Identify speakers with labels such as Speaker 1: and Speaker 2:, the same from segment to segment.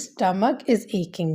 Speaker 1: stomach is aching.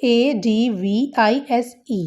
Speaker 1: ADVISE.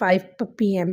Speaker 1: 5 PM،